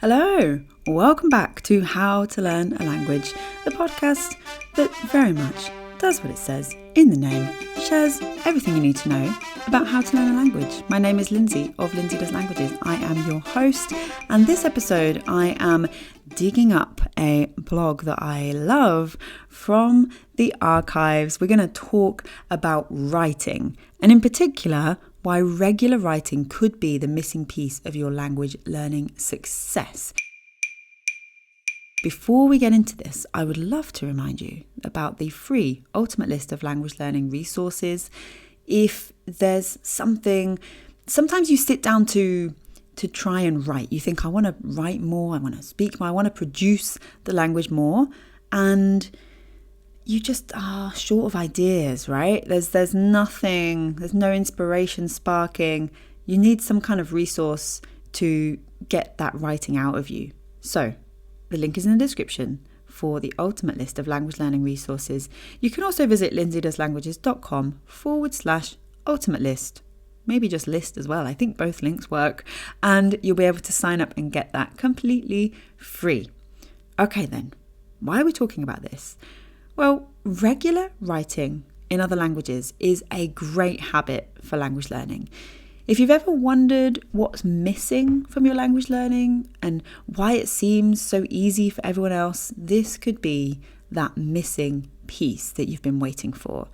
Hello, welcome back to How to Learn a Language, the podcast that very much does what it says in the name, shares everything you need to know about how to learn a language. My name is Lindsay of Lindsay Does Languages. I am your host, and this episode I am digging up a blog that I love from the archives. We're going to talk about writing, and in particular, why regular writing could be the missing piece of your language learning success. Before we get into this, I would love to remind you about the free ultimate list of language learning resources. If there's something, sometimes you sit down to try and write. You think, I want to write more, I want to speak more, I want to produce the language more, and you just are short of ideas, right? There's nothing, there's no inspiration sparking. You need some kind of resource to get that writing out of you. So the link is in the description for the ultimate list of language learning resources. You can also visit lindsaydoeslanguages.com/ultimate list. Maybe just list as well. I think both links work, and you'll be able to sign up and get that completely free. Okay then, why are we talking about this? Well, regular writing in other languages is a great habit for language learning. If you've ever wondered what's missing from your language learning and why it seems so easy for everyone else, this could be that missing piece that you've been waiting for.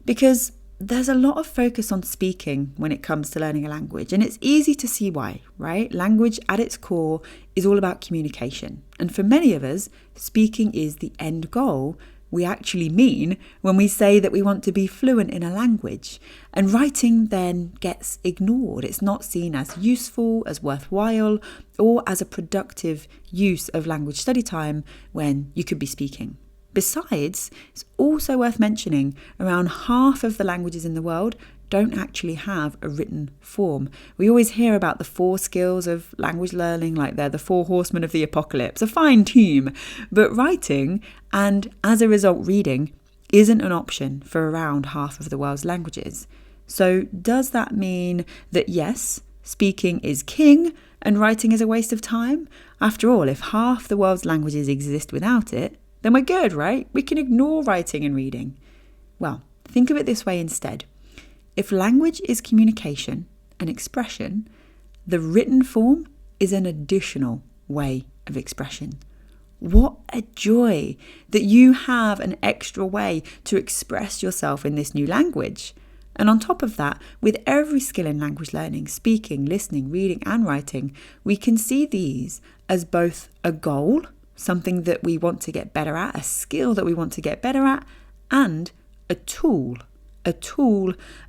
Because there's a lot of focus on speaking when it comes to learning a language, and it's easy to see why, right? Language at its core is all about communication. And for many of us, speaking is the end goal we actually mean when we say that we want to be fluent in a language. And writing then gets ignored. It's not seen as useful, as worthwhile, or as a productive use of language study time when you could be speaking. Besides, it's also worth mentioning around half of the languages in the world don't actually have a written form. We always hear about the 4 skills of language learning, like they're the 4 horsemen of the apocalypse, a fine team. But writing, and as a result reading, isn't an option for around half of the world's languages. So does that mean that yes, speaking is king and writing is a waste of time? After all, if half the world's languages exist without it, then we're good, right? We can ignore writing and reading. Well, think of it this way instead. If language is communication and expression, the written form is an additional way of expression. What a joy that you have an extra way to express yourself in this new language. And on top of that, with every skill in language learning, speaking, listening, reading, and writing, we can see these as both a goal, something that we want to get better at, a skill that we want to get better at, and a tool.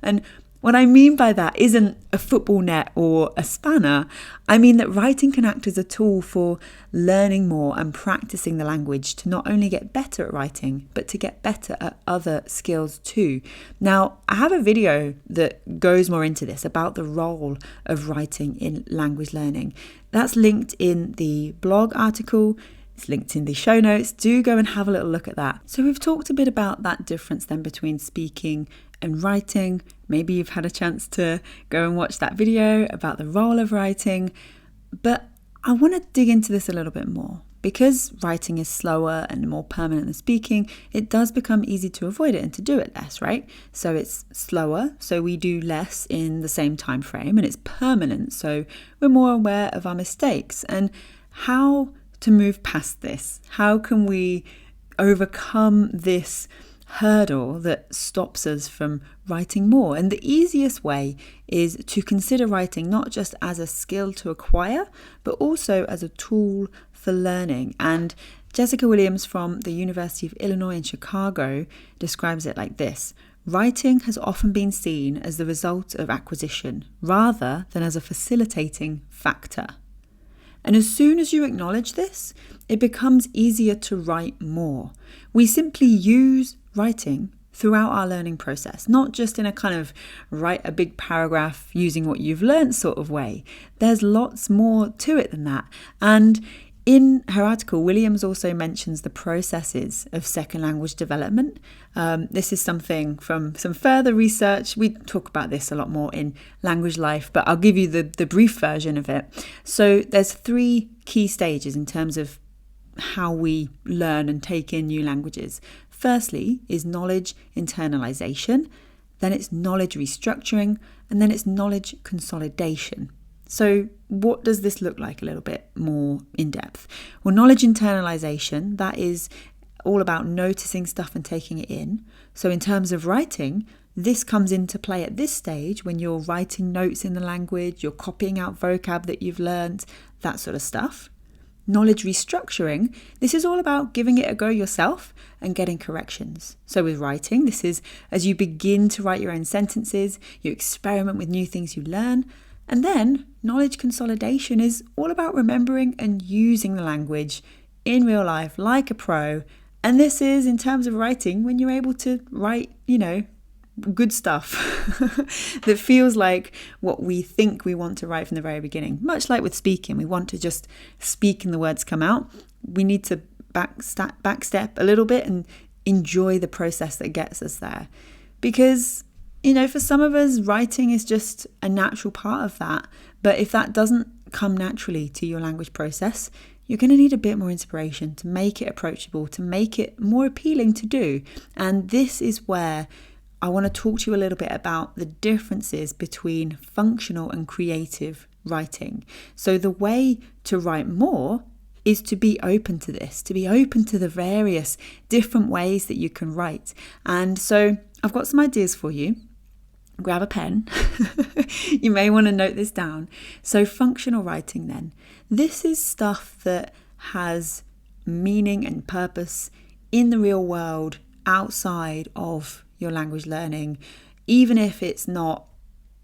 And what I mean by that isn't a football net or a spanner. I mean that writing can act as a tool for learning more and practicing the language to not only get better at writing, but to get better at other skills too. Now, I have a video that goes more into this about the role of writing in language learning. That's linked in the blog article. It's linked in the show notes. Do go and have a little look at that. So we've talked a bit about that difference then between speaking and writing. Maybe you've had a chance to go and watch that video about the role of writing. But I want to dig into this a little bit more. Because writing is slower and more permanent than speaking, it does become easy to avoid it and to do it less, right? So it's slower, so we do less in the same time frame, and it's permanent, so we're more aware of our mistakes. And how to move past this? How can we overcome this hurdle that stops us from writing more? And the easiest way is to consider writing not just as a skill to acquire, but also as a tool for learning. And Jessica Williams from the University of Illinois in Chicago describes it like this: writing has often been seen as the result of acquisition rather than as a facilitating factor. And as soon as you acknowledge this, it becomes easier to write more. We simply use writing throughout our learning process, not just in a kind of write a big paragraph using what you've learned sort of way. There's lots more to it than that. And In her article, Williams also mentions the processes of second language development. This is something from some further research. We talk about this a lot more in Language Life, but I'll give you the brief version of it. So there's 3 key stages in terms of how we learn and take in new languages. Firstly is knowledge internalization, then it's knowledge restructuring, and then it's knowledge consolidation. So what does this look like a little bit more in depth? Well, knowledge internalization, that is all about noticing stuff and taking it in. So in terms of writing, this comes into play at this stage when you're writing notes in the language, you're copying out vocab that you've learned, that sort of stuff. Knowledge restructuring, this is all about giving it a go yourself and getting corrections. So with writing, this is as you begin to write your own sentences, you experiment with new things you learn. And then knowledge consolidation is all about remembering and using the language in real life like a pro. And this is in terms of writing when you're able to write, good stuff that feels like what we think we want to write from the very beginning. Much like with speaking, we want to just speak and the words come out. We need to backstep a little bit and enjoy the process that gets us there. Because for some of us, writing is just a natural part of that. But if that doesn't come naturally to your language process, you're going to need a bit more inspiration to make it approachable, to make it more appealing to do. And this is where I want to talk to you a little bit about the differences between functional and creative writing. So the way to write more is to be open to this, to be open to the various different ways that you can write. And so I've got some ideas for you. Grab a pen. You may want to note this down. So functional writing then. This is stuff that has meaning and purpose in the real world outside of your language learning, even if it's not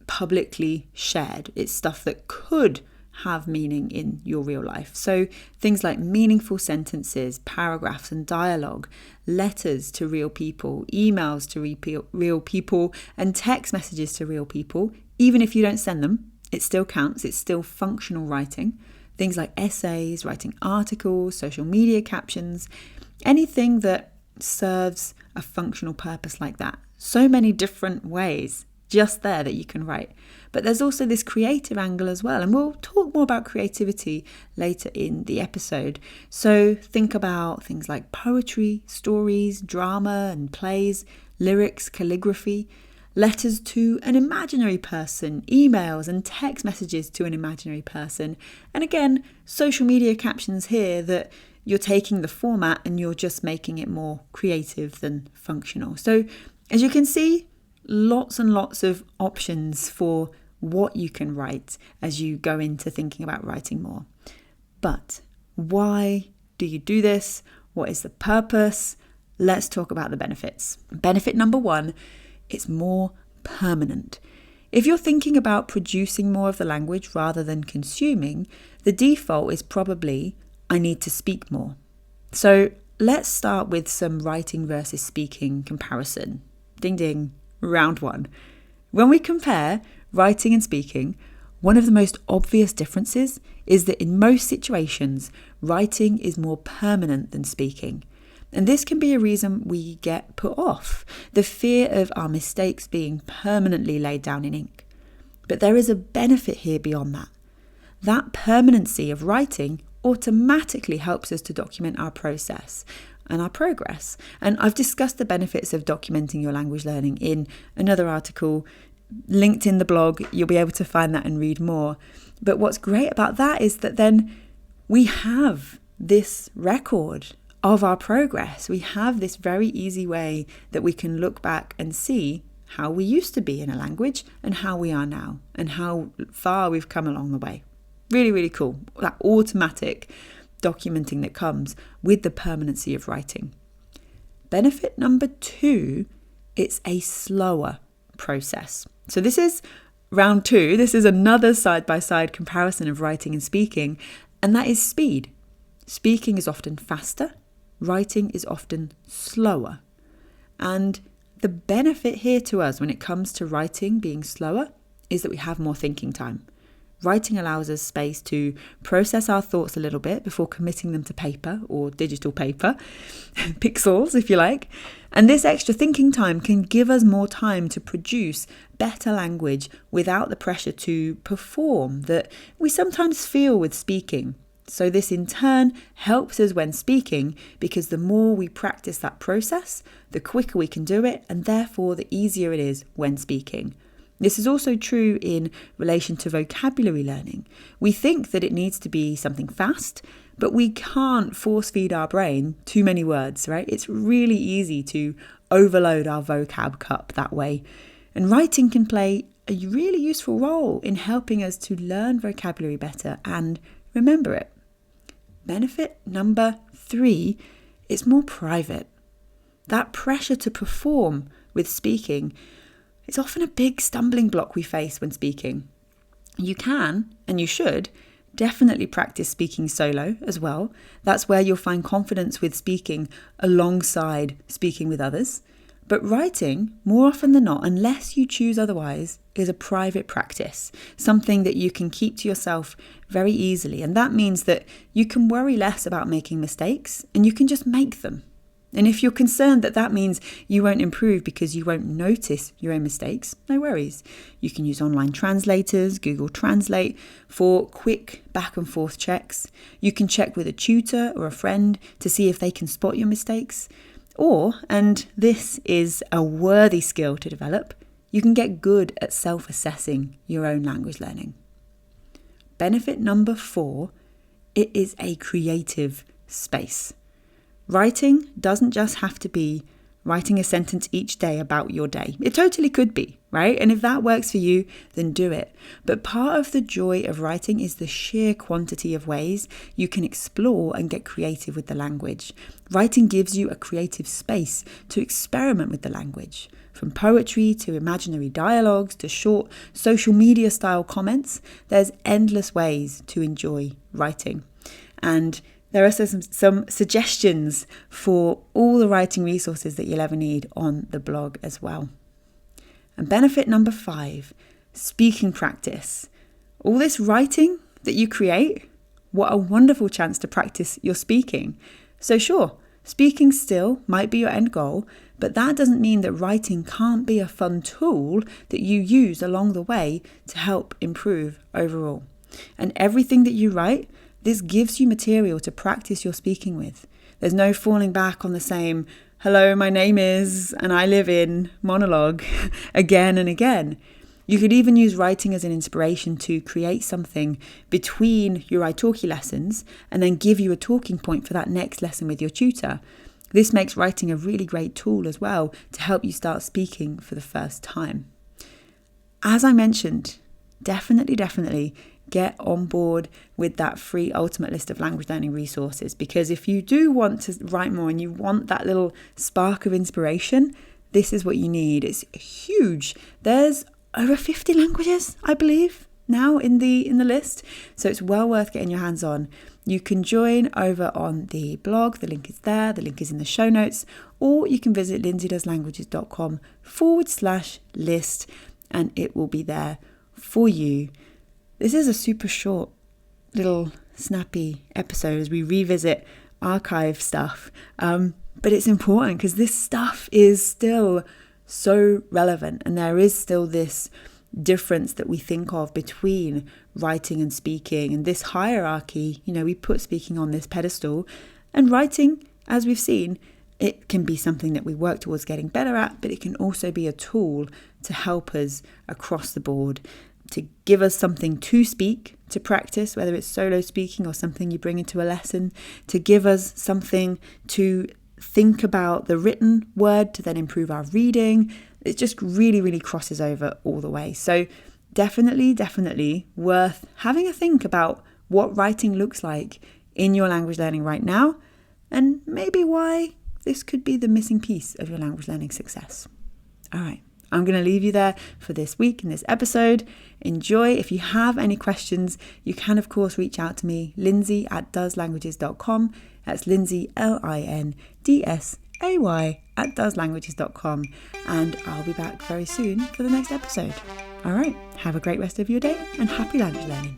publicly shared. It's stuff that could have meaning in your real life. So things like meaningful sentences, paragraphs and dialogue, letters to real people, emails to real people, and text messages to real people. Even if you don't send them, it still counts. It's still functional writing. Things like essays, writing articles, social media captions, anything that serves a functional purpose like that. So many different ways just there that you can write. But there's also this creative angle as well. And we'll talk more about creativity later in the episode. So think about things like poetry, stories, drama and plays, lyrics, calligraphy, letters to an imaginary person, emails and text messages to an imaginary person. And again, social media captions here that you're taking the format and you're just making it more creative than functional. So as you can see, lots and lots of options for what you can write as you go into thinking about writing more. But why do you do this? What is the purpose? Let's talk about the benefits. Benefit number 1, it's more permanent. If you're thinking about producing more of the language rather than consuming, the default is probably, I need to speak more. So let's start with some writing versus speaking comparison. Ding ding. Round 1. When we compare writing and speaking, one of the most obvious differences is that in most situations, writing is more permanent than speaking. And this can be a reason we get put off, the fear of our mistakes being permanently laid down in ink. But there is a benefit here beyond that. That permanency of writing automatically helps us to document our process and our progress. And I've discussed the benefits of documenting your language learning in another article linked in the blog. You'll be able to find that and read more. But what's great about that is that then we have this record of our progress. We have this very easy way that we can look back and see how we used to be in a language and how we are now and how far we've come along the way. Really, really cool. That automatic documenting that comes with the permanency of writing. Benefit number 2, it's a slower process. So this is round 2. This is another side-by-side comparison of writing and speaking, and that is speed. Speaking is often faster, writing is often slower. And the benefit here to us when it comes to writing being slower is that we have more thinking time. Writing allows us space to process our thoughts a little bit before committing them to paper or digital paper, pixels if you like. And this extra thinking time can give us more time to produce better language without the pressure to perform that we sometimes feel with speaking. So this in turn helps us when speaking, because the more we practice that process, the quicker we can do it, and therefore the easier it is when speaking. This is also true in relation to vocabulary learning. We think that it needs to be something fast, but we can't force feed our brain too many words, right? It's really easy to overload our vocab cup that way. And writing can play a really useful role in helping us to learn vocabulary better and remember it. Benefit number 3 is more private. That pressure to perform with speaking, it's often a big stumbling block we face when speaking. You can, and you should, definitely practice speaking solo as well. That's where you'll find confidence with speaking alongside speaking with others. But writing, more often than not, unless you choose otherwise, is a private practice, something that you can keep to yourself very easily. And that means that you can worry less about making mistakes and you can just make them. And if you're concerned that that means you won't improve because you won't notice your own mistakes, no worries. You can use online translators, Google Translate, for quick back and forth checks. You can check with a tutor or a friend to see if they can spot your mistakes. Or, and this is a worthy skill to develop, you can get good at self-assessing your own language learning. Benefit number 4, it is a creative space. Writing doesn't just have to be writing a sentence each day about your day. It totally could be, right? And if that works for you, then do it. But part of the joy of writing is the sheer quantity of ways you can explore and get creative with the language. Writing gives you a creative space to experiment with the language. From poetry to imaginary dialogues to short social media style comments, there's endless ways to enjoy writing. And there are some suggestions for all the writing resources that you'll ever need on the blog as well. And benefit number 5, speaking practice. All this writing that you create, what a wonderful chance to practice your speaking. So sure, speaking still might be your end goal, but that doesn't mean that writing can't be a fun tool that you use along the way to help improve overall. And everything that you write, this gives you material to practice your speaking with. There's no falling back on the same, hello, my name is, and I live in monologue again and again. You could even use writing as an inspiration to create something between your italki lessons and then give you a talking point for that next lesson with your tutor. This makes writing a really great tool as well to help you start speaking for the first time. As I mentioned, definitely get on board with that free ultimate list of language learning resources, because if you do want to write more and you want that little spark of inspiration, this is what you need. It's huge. There's over 50 languages, I believe, now in the list. So it's well worth getting your hands on. You can join over on the blog. The link is there. The link is in the show notes. Or you can visit lindsaydoeslanguages.com/list and it will be there for you. This is a super short, little snappy episode as we revisit archive stuff. But it's important because this stuff is still so relevant, and there is still this difference that we think of between writing and speaking, and this hierarchy. We put speaking on this pedestal, and writing, as we've seen, it can be something that we work towards getting better at, but it can also be a tool to help us across the board, to give us something to speak, to practice, whether it's solo speaking or something you bring into a lesson, to give us something to think about the written word to then improve our reading. It just really crosses over all the way. So definitely worth having a think about what writing looks like in your language learning right now, and maybe why this could be the missing piece of your language learning success. All right. I'm going to leave you there for this week in this episode. Enjoy. If you have any questions, you can, of course, reach out to me, lindsay@doeslanguages.com. That's Lindsay, LINDSAY @doeslanguages.com. And I'll be back very soon for the next episode. All right, have a great rest of your day and happy language learning.